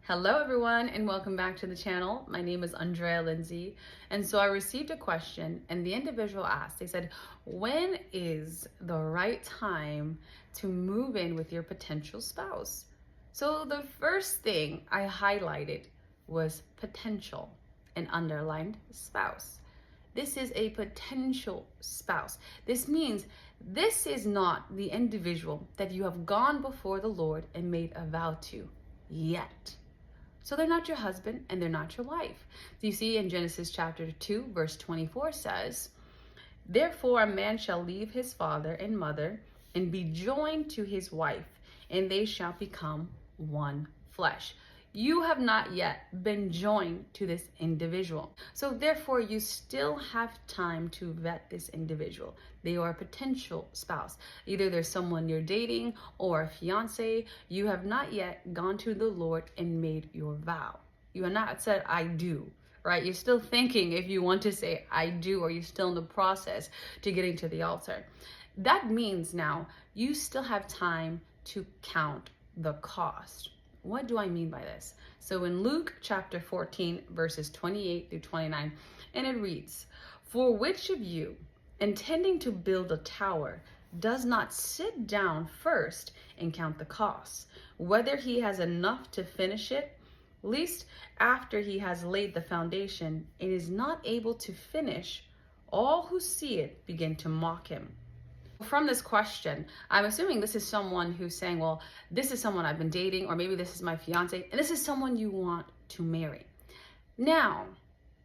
Hello everyone and welcome back to the channel. My name is Andrea Lindsay, and so I received a question and the individual asked, they said, when is the right time to move in with your potential spouse? So the first thing I highlighted was potential and underlined spouse. This is a potential spouse. This means this is not the individual that you have gone before the Lord and made a vow to yet. So they're not your husband and they're not your wife. You see in Genesis chapter 2, verse 24 says, "Therefore a man shall leave his father and mother and be joined to his wife, and they shall become one flesh." You have not yet been joined to this individual. So therefore you still have time to vet this individual. They are a potential spouse. Either there's someone you're dating or a fiance. You have not yet gone to the Lord and made your vow. You have not said, "I do." Right? You're still thinking if you want to say "I do," or you're still in the process to getting to the altar. That means now you still have time to count the cost. What do I mean by this? So in Luke chapter 14, verses 28 through 29, and it reads, "For which of you, intending to build a tower, does not sit down first and count the costs, whether he has enough to finish it? Lest after he has laid the foundation and is not able to finish, all who see it begin to mock him." From this question, I'm assuming this is someone who's saying, well, this is someone I've been dating, or maybe this is my fiance, and this is someone you want to marry. Now,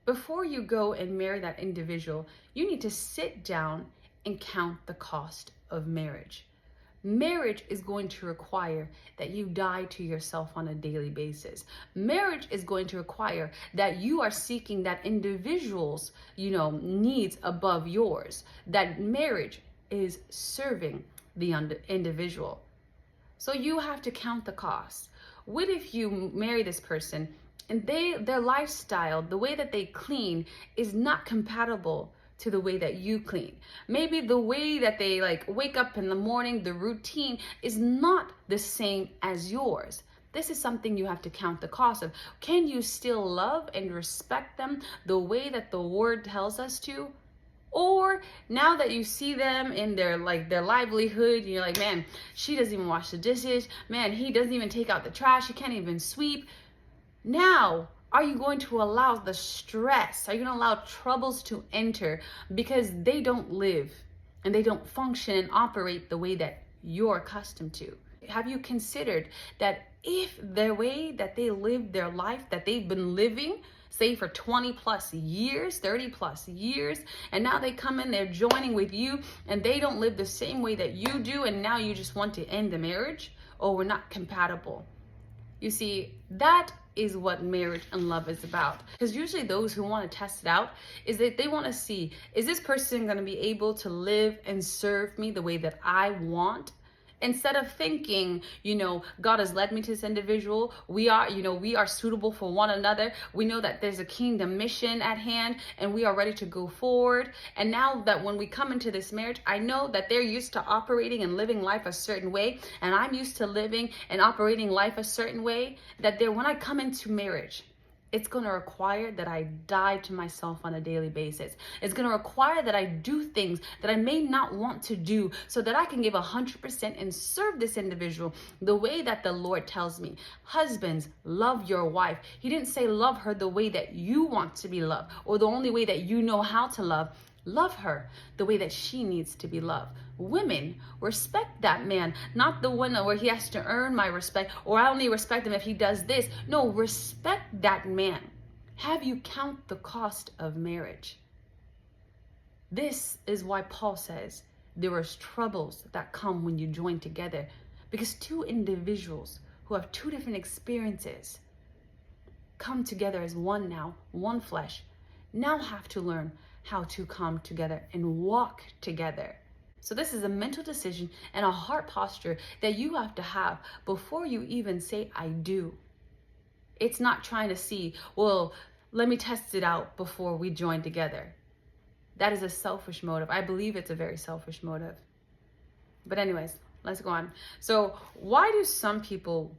before you go and marry that individual, you need to sit down and count the cost of marriage. Marriage is going to require that you die to yourself on a daily basis. Marriage is going to require that you are seeking that individual's, needs above yours. That marriage is serving the individual. So you have to count the cost. What if you marry this person and their lifestyle, the way that they clean, is not compatible to the way that you clean? Maybe the way that they wake up in the morning, the routine is not the same as yours. This is something you have to count the cost of. Can you still love and respect them the way that the word tells us to? Or now that you see them in their livelihood, you're like, man, she doesn't even wash the dishes. Man, he doesn't even take out the trash. He can't even sweep. Now, are you going to allow the stress? Are you going to allow troubles to enter because they don't live and they don't function and operate the way that you're accustomed to? Have you considered that if the way that they live their life that they've been living, say for 20 plus years, 30 plus years, and now they come in, they're joining with you and they don't live the same way that you do, and now you just want to end the marriage? Oh, we're not compatible. You see, that is what marriage and love is about. Because usually those who want to test it out is that they want to see, is this person going to be able to live and serve me the way that I want? Instead of thinking, God has led me to this individual. We are suitable for one another. We know that there's a kingdom mission at hand and we are ready to go forward. And now that when we come into this marriage, I know that they're used to operating and living life a certain way. And I'm used to living and operating life a certain way, that when I come into marriage, it's going to require that I die to myself on a daily basis. It's going to require that I do things that I may not want to do so that I can give 100% and serve this individual the way that the Lord tells me. Husbands, love your wife. He didn't say love her the way that you want to be loved or the only way that you know how to love. Love her the way that she needs to be loved. Women, respect that man, not the one where he has to earn my respect, or I only respect him if he does this. No, respect that man. Have you count the cost of marriage? This is why Paul says there is troubles that come when you join together, because two individuals who have two different experiences come together as one now, one flesh, now have to learn how to come together and walk together. So this is a mental decision and a heart posture that you have to have before you even say "I do." It's not trying to see, well, let me test it out before we join together. That is a selfish motive. I believe it's a very selfish motive. But anyways, let's go on. So why do some people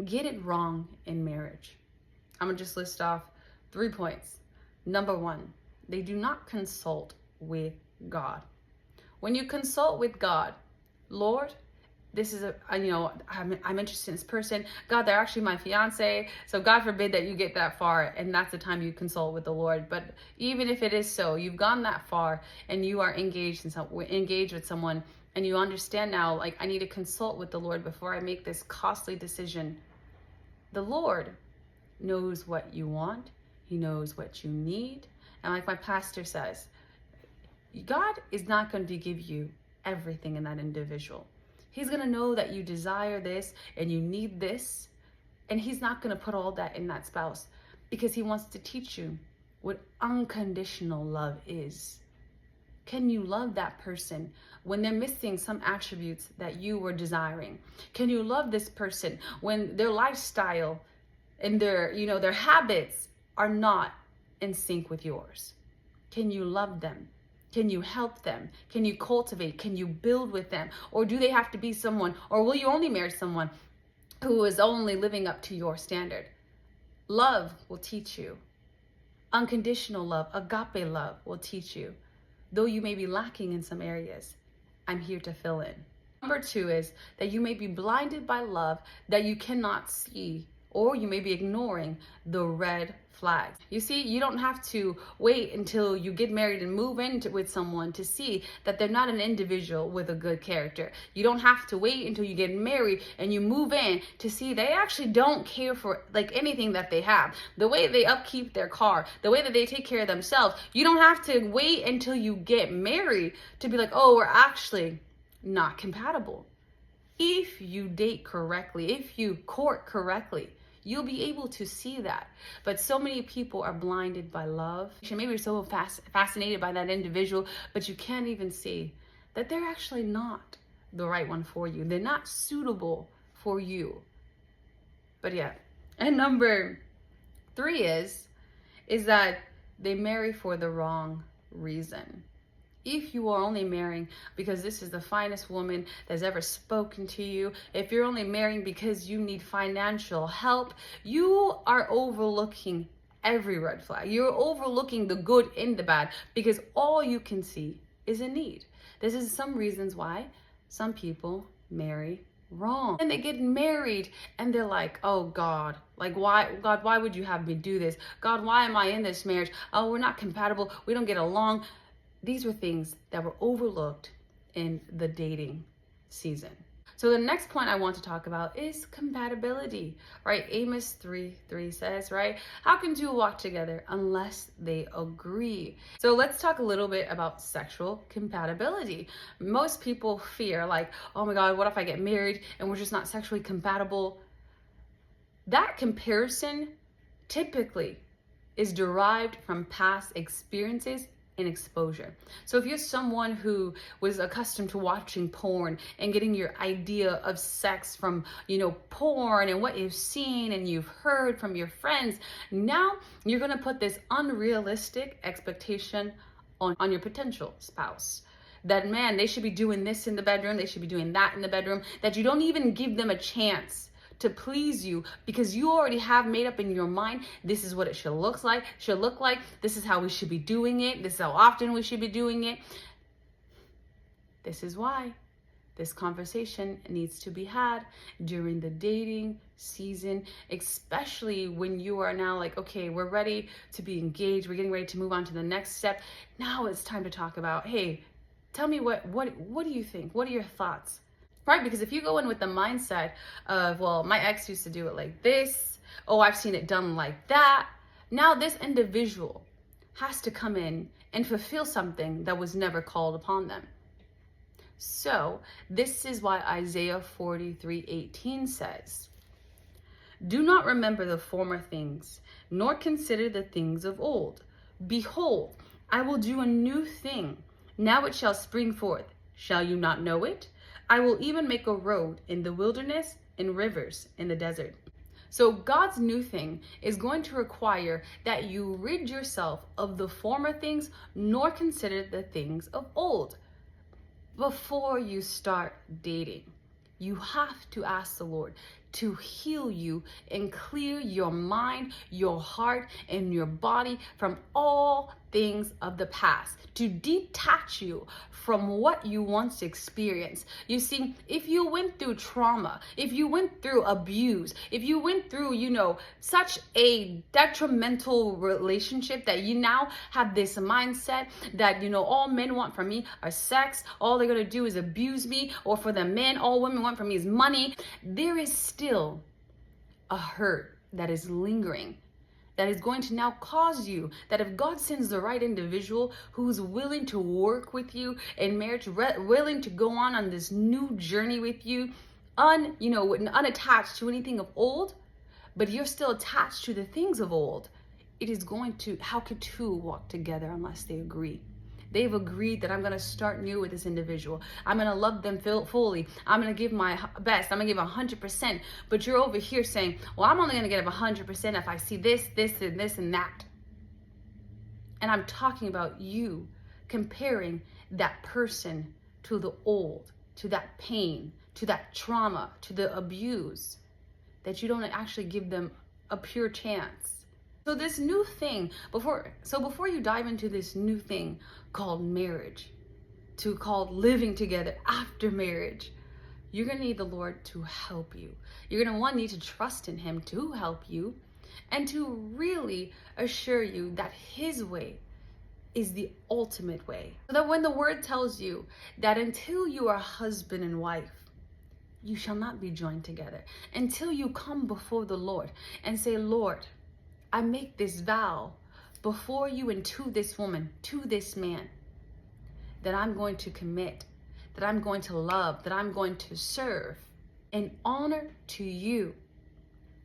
get it wrong in marriage. I'm gonna just list off 3 points. Number 1, they do not consult with God. When you consult with God, Lord, this is I'm interested in this person. God, they're actually my fiance. So God forbid that you get that far and that's the time you consult with the Lord. But even if it is so, you've gone that far and you are engaged with someone, and you understand now, like, I need to consult with the Lord before I make this costly decision. The Lord knows what you want. He knows what you need. And like my pastor says, God is not going to give you everything in that individual. He's going to know that you desire this and you need this. And he's not going to put all that in that spouse, because he wants to teach you what unconditional love is. Can you love that person when they're missing some attributes that you were desiring? Can you love this person when their lifestyle and their habits are not in sync with yours? Can you love them? Can you help them? Can you cultivate? Can you build with them? Or do they have to be someone, or will you only marry someone who is only living up to your standard? Love will teach you. Unconditional love, agape love, will teach you. Though you may be lacking in some areas, I'm here to fill in. Number 2 is that you may be blinded by love that you cannot see, or you may be ignoring the red flags. You see, you don't have to wait until you get married and move with someone to see that they're not an individual with a good character. You don't have to wait until you get married and you move in to see they actually don't care for like anything that they have. The way they upkeep their car, the way that they take care of themselves. You don't have to wait until you get married to be like, oh, we're actually not compatible. If you date correctly, if you court correctly, you'll be able to see that. But so many people are blinded by love. Maybe you're so fascinated by that individual, but you can't even see that they're actually not the right one for you. They're not suitable for you. But yeah. And number 3 is that they marry for the wrong reason. If you are only marrying because this is the finest woman that's ever spoken to you, if you're only marrying because you need financial help, you are overlooking every red flag. You're overlooking the good and the bad, because all you can see is a need. This is some reasons why some people marry wrong. And they get married and they're like, oh God, like why would you have me do this? God, why am I in this marriage? Oh, we're not compatible. We don't get along. These were things that were overlooked in the dating season. So the next point I want to talk about is compatibility, right? Amos 3:3 says, right? How can two walk together unless they agree? So let's talk a little bit about sexual compatibility. Most people fear like, oh my God, what if I get married and we're just not sexually compatible? That comparison typically is derived from past experiences and exposure. So if you're someone who was accustomed to watching porn and getting your idea of sex from, porn and what you've seen and you've heard from your friends, now you're going to put this unrealistic expectation on your potential spouse. That, man, they should be doing this in the bedroom, they should be doing that in the bedroom, that you don't even give them a chance to please you, because you already have made up in your mind, this is what it should look like, this is how we should be doing it, this is how often we should be doing it. This is why this conversation needs to be had during the dating season, especially when you are now like, okay, we're ready to be engaged, we're getting ready to move on to the next step. Now it's time to talk about, hey, tell me what do you think? What are your thoughts? Right? Because if you go in with the mindset of, well, my ex used to do it like this, oh, I've seen it done like that. Now this individual has to come in and fulfill something that was never called upon them. So this is why Isaiah 43:18 says, do not remember the former things, nor consider the things of old. Behold, I will do a new thing. Now it shall spring forth. Shall you not know it? I will even make a road in the wilderness and rivers in the desert. So God's new thing is going to require that you rid yourself of the former things, nor consider the things of old. Before you start dating, you have to ask the Lord, to heal you and clear your mind, your heart, and your body from all things of the past, to detach you from what you once experienced. You see, if you went through trauma, if you went through abuse, if you went through, such a detrimental relationship that you now have this mindset that, all men want from me are sex, all they're gonna do is abuse me, or for the men, all women want from me is money, there is still a hurt that is lingering, that is going to now cause you, that if God sends the right individual who's willing to work with you in marriage, willing to go on this new journey with you, unattached to anything of old, but you're still attached to the things of old, it is going to, how could two walk together unless they agree? They've agreed that I'm going to start new with this individual. I'm going to love them fully. I'm going to give my best. I'm going to give 100%. But you're over here saying, well, I'm only going to give 100% if I see this, this, and this, and that. And I'm talking about you comparing that person to the old, to that pain, to that trauma, to the abuse, that you don't actually give them a pure chance. So this new thing, before you dive into this new thing called marriage, called living together after marriage, you're gonna need the Lord to help you. You're gonna need to trust in Him to help you and to really assure you that His way is the ultimate way. So that when the Word tells you that until you are husband and wife, you shall not be joined together, until you come before the Lord and say, Lord, I make this vow before you and to this woman, to this man, that I'm going to commit, that I'm going to love, that I'm going to serve and honor to you,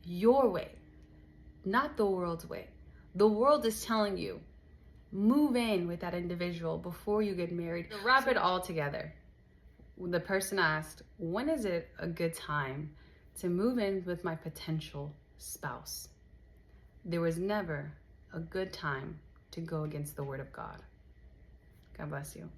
your way, not the world's way. The world is telling you, move in with that individual before you get married. To wrap it all together, the person asked, when is it a good time to move in with my potential spouse? There was never a good time to go against the word of God. God bless you.